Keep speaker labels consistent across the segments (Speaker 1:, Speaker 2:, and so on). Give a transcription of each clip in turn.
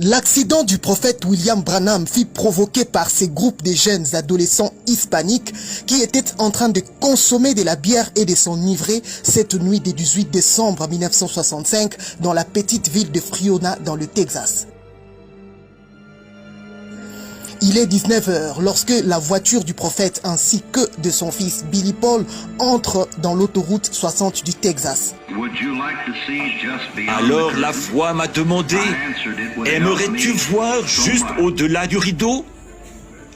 Speaker 1: L'accident du prophète William Branham fut provoqué par ces groupes de jeunes adolescents hispaniques qui étaient en train de consommer de la bière et de s'enivrer cette nuit du 18 décembre 1965 dans la petite ville de Friona dans le Texas. Il est 19h lorsque la voiture du prophète ainsi que de son fils Billy Paul entre dans l'autoroute 60 du Texas.
Speaker 2: Alors la voix m'a demandé, aimerais-tu voir juste au-delà du rideau?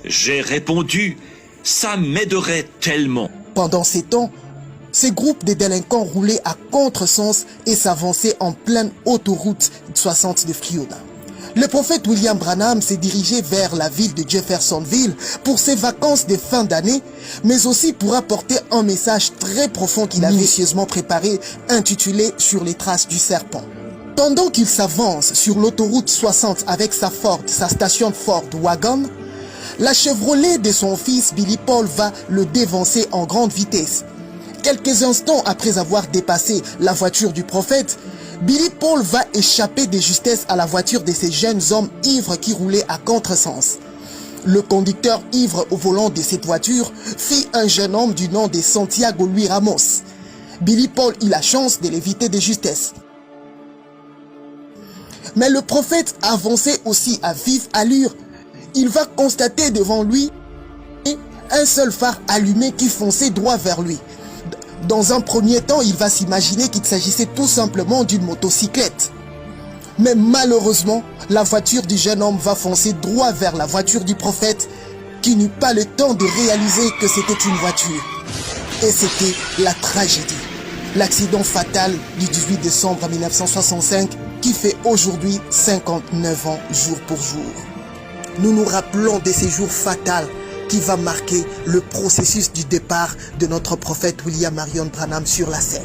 Speaker 2: J'ai répondu, ça m'aiderait tellement.
Speaker 1: Pendant ces temps, ces groupes de délinquants roulaient à contresens et s'avançaient en pleine autoroute 60 de Friona. Le prophète William Branham s'est dirigé vers la ville de Jeffersonville pour ses vacances de fin d'année, mais aussi pour apporter un message très profond qu'il avait minutieusement préparé, intitulé « Sur les traces du serpent ». Pendant qu'il s'avance sur l'autoroute 60 avec sa Ford, sa station Ford Wagon, la Chevrolet de son fils Billy Paul va le dévancer en grande vitesse. Quelques instants après avoir dépassé la voiture du prophète, Billy Paul va échapper de justesse à la voiture de ces jeunes hommes ivres qui roulaient à contresens. Le conducteur ivre au volant de cette voiture fut un jeune homme du nom de Santiago Luis Ramos. Billy Paul eut la chance de l'éviter de justesse. Mais le prophète avançait aussi à vive allure. Il va constater devant lui un seul phare allumé qui fonçait droit vers lui. Dans un premier temps, il va s'imaginer qu'il s'agissait tout simplement d'une motocyclette. Mais malheureusement, la voiture du jeune homme va foncer droit vers la voiture du prophète qui n'eut pas le temps de réaliser que c'était une voiture. Et c'était la tragédie. L'accident fatal du 18 décembre 1965 qui fait aujourd'hui 59 ans jour pour jour. Nous nous rappelons de ces jours fatals qui va marquer le processus du départ de notre prophète William Marion Branham sur la scène.